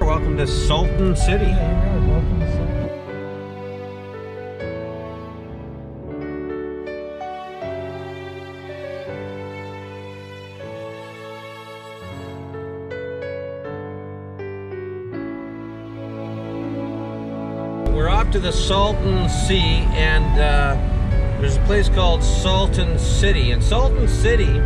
Welcome to Salton City. Yeah, here we are. Welcome to Salton. We're off to the Salton Sea, and there's a place called Salton City. And Salton City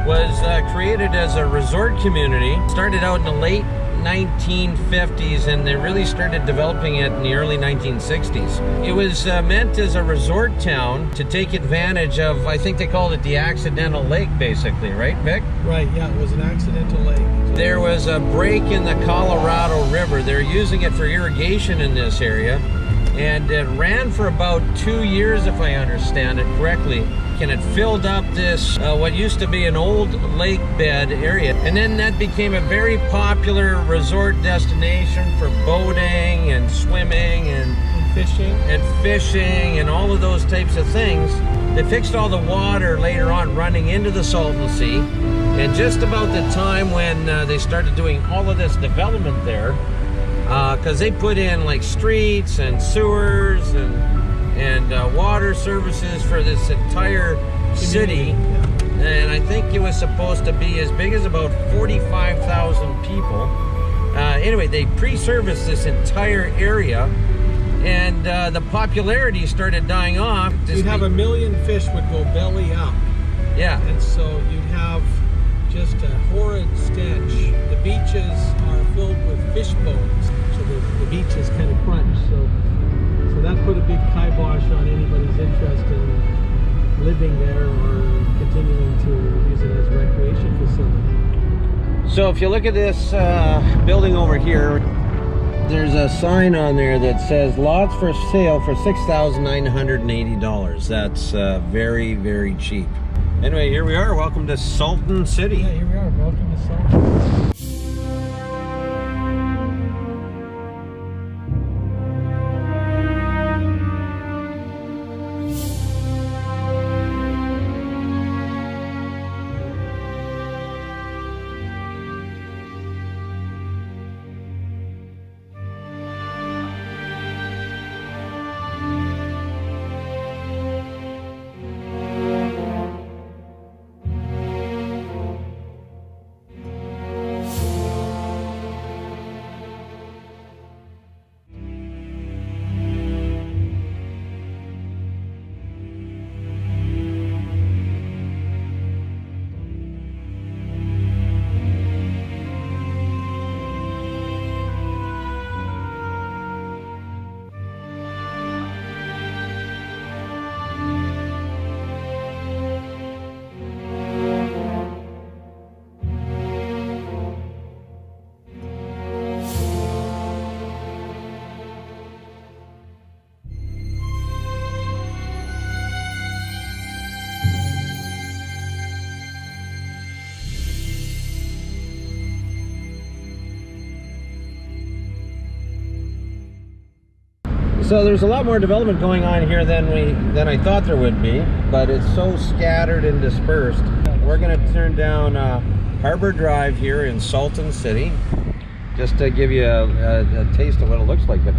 was created as a resort community. Started out in the late 1950s, and they really started developing it in the early 1960s. It was meant as a resort town to take advantage of, I think they called it the accidental lake, basically, right, Vic? Right, yeah, it was an accidental lake. There was a break in the Colorado River. They're using it for irrigation in this area, and it ran for about 2 years, if I understand it correctly. And it filled up this what used to be an old lake bed area, and then that became a very popular resort destination for boating and swimming and fishing and all of those types of things. They fixed all the water later on running into the Salton Sea, and just about the time when they started doing all of this development there, because they put in like streets and sewers and water services for this entire city. And I think it was supposed to be as big as about 45,000 people. Anyway, they pre-serviced this entire area, and the popularity started dying off. You'd have 1 million fish would go belly up. Yeah. And so you'd have just a horrid stench. The beaches are filled with fish bones, so the beach is kind of crunched. So that put a big kibosh on anybody's interest in living there or continuing to use it as a recreation facility. So if you look at this building over here, there's a sign on there that says lots for sale for $6,980. That's very, very cheap. Anyway, here we are. Welcome to Salton City. Yeah, here we are. Welcome to Salton. So there's a lot more development going on here than I thought there would be, but it's so scattered and dispersed. We're going to turn down Harbor Drive here in Salton City, just to give you a taste of what it looks like. But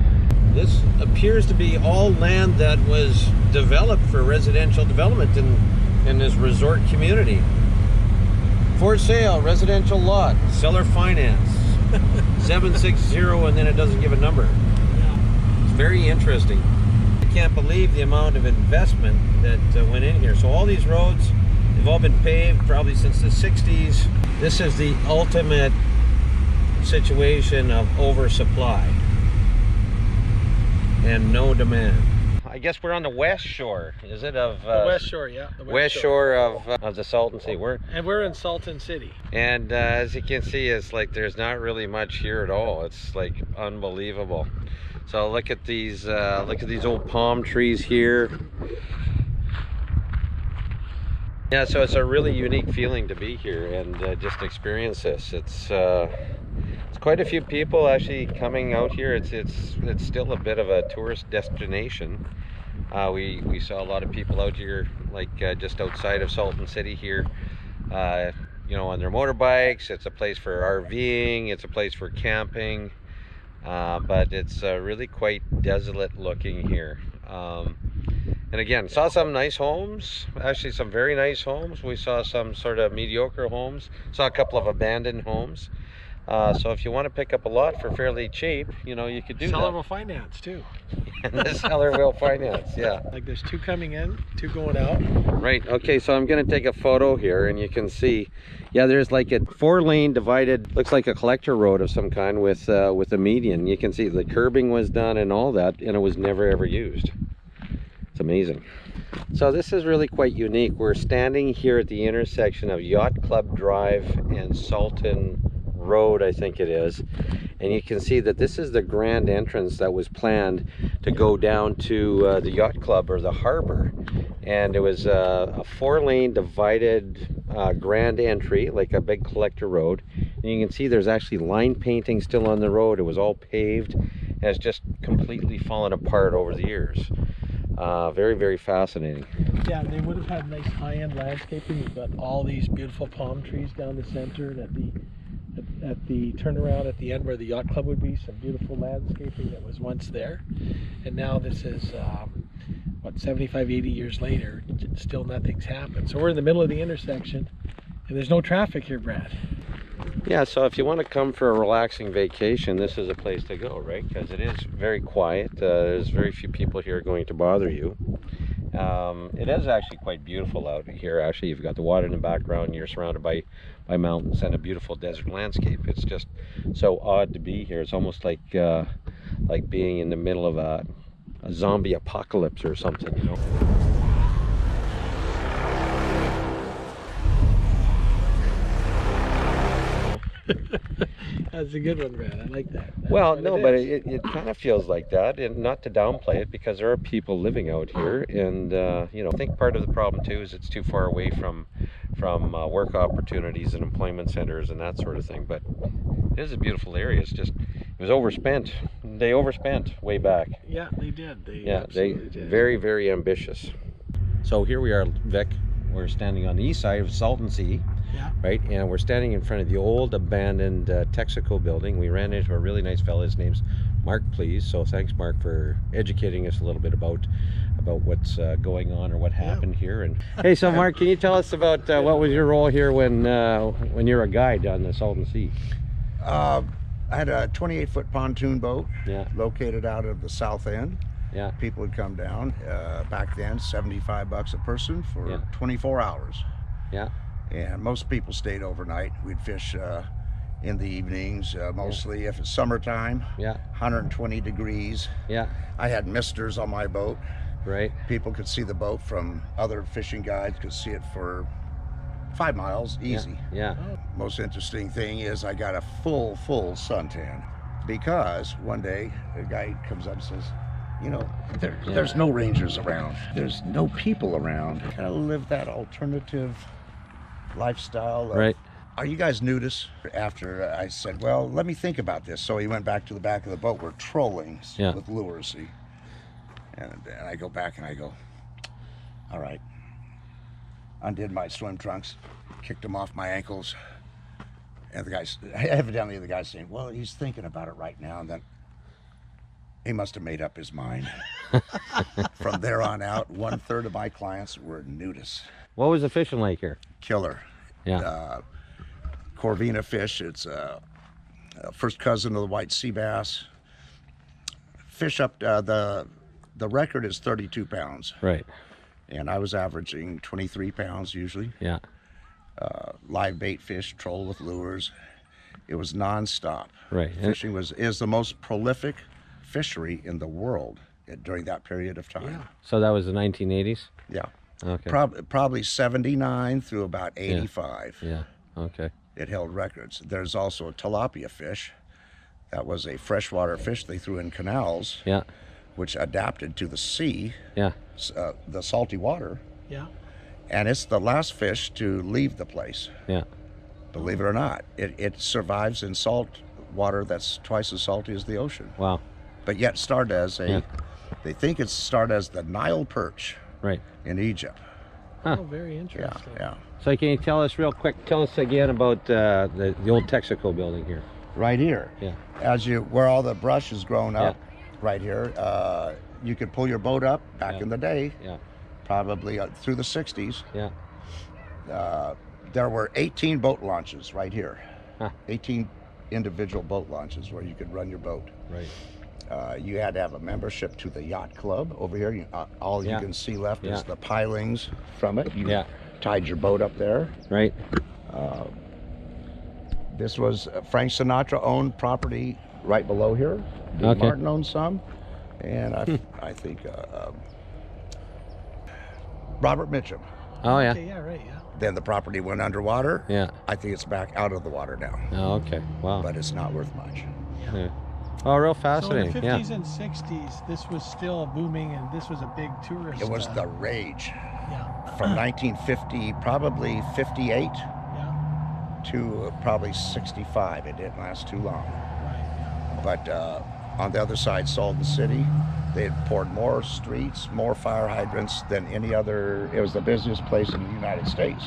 this appears to be all land that was developed for residential development in this resort community. For sale, residential lot, seller finance, 760, and then it doesn't give a number. Very interesting. I can't believe the amount of investment that went in here. So all these roads, they've all been paved probably since the 60s. This is the ultimate situation of oversupply and no demand. I guess we're on the west shore, is it, of the West Shore, yeah. The west shore of the Salton Sea. We're in Salton City. And as you can see, it's like there's not really much here at all. It's like unbelievable. So look at these old palm trees here. Yeah, so it's a really unique feeling to be here and just experience this. It's quite a few people actually coming out here. It's still a bit of a tourist destination. We saw a lot of people out here, like just outside of Salton City here, you know, on their motorbikes. It's a place for RVing, it's a place for camping. but it's really quite desolate looking here. And again, saw some nice homes, actually some very nice homes. We saw some sort of mediocre homes, saw a couple of abandoned homes. So if you want to pick up a lot for fairly cheap, you know, you could do Seller that. will finance too. And the seller will finance, yeah. Like there's 2 coming in, 2 going out. Right, okay, so I'm gonna take a photo here and you can see, yeah, there's like a 4-lane divided, looks like a collector road of some kind with a median. You can see the curbing was done and all that, and it was never ever used. It's amazing. So this is really quite unique. We're standing here at the intersection of Yacht Club Drive and Salton Road, I think it is. And you can see that this is the grand entrance that was planned to go down to the yacht club or the harbor. And it was a 4-lane divided grand entry, like a big collector road. And you can see there's actually line painting still on the road. It was all paved and it's just completely fallen apart over the years. Very, very fascinating. Yeah, they would have had nice high-end landscaping. You've got all these beautiful palm trees down the center, and at the turnaround at the end where the yacht club would be, some beautiful landscaping that was once there. And now this is what, 75, 80 years later, still nothing's happened. So we're in the middle of the intersection and there's no traffic here, Brad. Yeah, so if you want to come for a relaxing vacation, this is a place to go, right? Because it is very quiet. There's very few people here going to bother you. It is actually quite beautiful out here. Actually, you've got the water in the background. You're surrounded by mountains and a beautiful desert landscape. It's just so odd to be here. It's almost like being in the middle of a zombie apocalypse or something, you know. That's a good one, Brad. I like that. Well, no, but it kind of feels like that, and not to downplay it, because there are people living out here, and you know, I think part of the problem too is it's too far away from work opportunities and employment centers and that sort of thing. But it is a beautiful area. It's just, it was overspent. They overspent way back. Yeah, they did. They very, very ambitious. So here we are, Vic. We're standing on the east side of Salton Sea. Yeah. Right, and we're standing in front of the old abandoned Texaco building. We ran into a really nice fellow. His name's Mark, please. So thanks, Mark, for educating us a little bit about what's going on or what happened here. And hey, so Mark, can you tell us about what was your role here when you're a guide on the Salton Sea? I had a 28-foot pontoon boat, Yeah. located out of the south end. Yeah. People would come down. Back then, $75 a person for Yeah. 24 hours. Yeah. And most people stayed overnight. We'd fish in the evenings, mostly if it's summertime. Yeah. 120 degrees. Yeah. I had misters on my boat. Right. People could see the boat from other fishing guides, could see it for 5 miles, easy. Yeah. Most interesting thing is I got a full suntan, because one day a guy comes up and says, you know, there's no rangers around. There's no people around. Kind of live that alternative lifestyle. Right. Are you guys nudists? After I said, well, let me think about this. So he went back to the back of the boat. We're trolling with lures, see? And I go back and I go, all right. Undid my swim trunks, kicked them off my ankles. And the guy's, evidently the guy's saying, well, he's thinking about it right now. And then he must have made up his mind. From there on out, 1/3 of my clients were nudists. What was the fishing like here? Killer. Yeah. Corvina fish. It's a first cousin of the white sea bass. Fish up the record is 32 pounds. Right. And I was averaging 23 pounds usually. Yeah. Live bait fish, troll with lures. It was nonstop. Right. Fishing is the most prolific fishery in the world during that period of time. Yeah. So that was the 1980s? Yeah. Okay. Probably 79 through about 85. Yeah. Okay. It held records. There's also a tilapia fish. That was a freshwater fish they threw in canals. Yeah. Which adapted to the sea. Yeah. The salty water. Yeah. And it's the last fish to leave the place. Yeah. Believe it or not, it survives in salt water that's twice as salty as the ocean. Wow. But yet started as they think it started as the Nile perch. Right. In Egypt. Huh. Oh, very interesting. Yeah. So can you tell us real quick, tell us again about the old Texaco building here? right here. Yeah. As you, where all the brush is grown up, Yeah. right here, you could pull your boat up back Yeah. in the day, Yeah. probably through the 60s. Yeah. There were 18 boat launches right here. Huh. 18 individual boat launches where you could run your boat. Right. You had to have a membership to the yacht club over here. All Yeah. you can see left Yeah. is the pilings from it. You Yeah. tied your boat up there. Right. This was Frank Sinatra owned property right below here. Dean Okay. Martin owned some, and I think Robert Mitchum. Oh yeah. Okay, yeah, right, yeah. Then the property went underwater. Yeah. I think it's back out of the water now, Oh, okay. Wow. but it's not worth much. Yeah. Oh, real So fascinating. in the Yeah. 50s and 60s, this was still booming, and this was a big tourist. It was the rage yeah, from 1950, probably 58 yeah, to probably 65. It didn't last too long. right, But on the other side, Salton City, they had poured more streets, more fire hydrants than any other. It was the busiest place in the United States.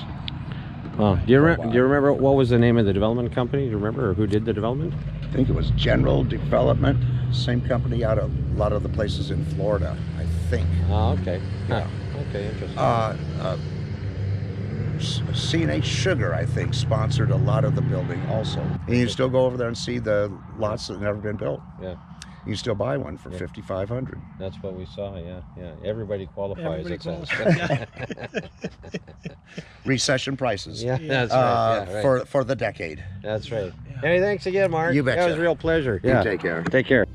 Oh, do you For a remember what was the name of the development company? Do you remember, or who did the development? I think it was General Development, same company out of a lot of the places in Florida, I think. Oh, okay. Yeah. Huh. Okay, interesting. C&H Sugar, I think, sponsored a lot of the building also. And you still go over there and see the lots that have never been built. Yeah. You can still buy one for Yeah. $5,500. That's what we saw. Yeah. Yeah. Everybody qualifies. Everybody it says. qualifies. Recession prices. Yeah, that's right. Yeah, right. For the decade. That's right. Yeah. Hey, thanks again, Mark. You betcha. That was a real pleasure. You Yeah. take care. Take care.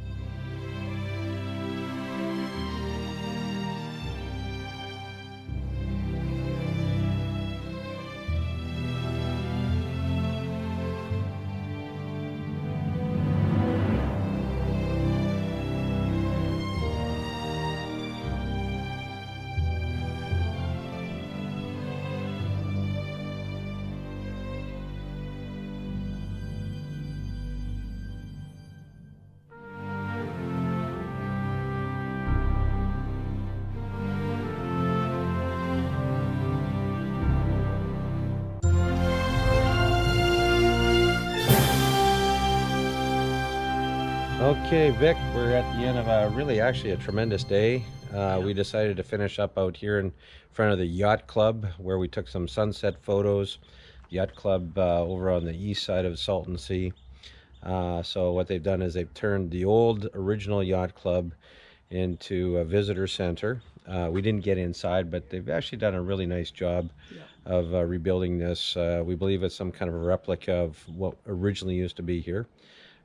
Okay, Vic, we're at the end of actually a tremendous day. We decided to finish up out here in front of the Yacht Club, where we took some sunset photos. Yacht Club over on the east side of Salton Sea. So what they've done is they've turned the old original Yacht Club into a visitor center. We didn't get inside, but they've actually done a really nice job of rebuilding this. We believe it's some kind of a replica of what originally used to be here.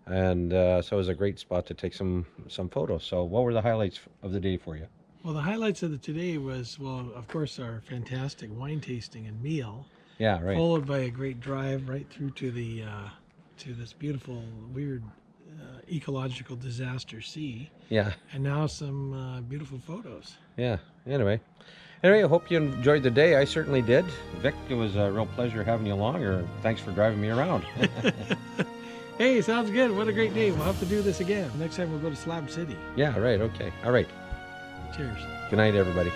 And so it was a great spot to take some photos. So what were the highlights of the day for you? Well, the highlights of the today was, well, of course, our fantastic wine tasting and meal, Yeah, right. followed by a great drive right through to the to this beautiful, weird, ecological disaster sea, Yeah, and now some beautiful photos. yeah. Anyway, I hope you enjoyed the day. I certainly did. Vic, it was a real pleasure having you along, or thanks for driving me around. Hey, sounds good. What a great day. We'll have to do this again. Next time we'll go to Slab City. Yeah, right. Okay. All right. Cheers. Good night, everybody.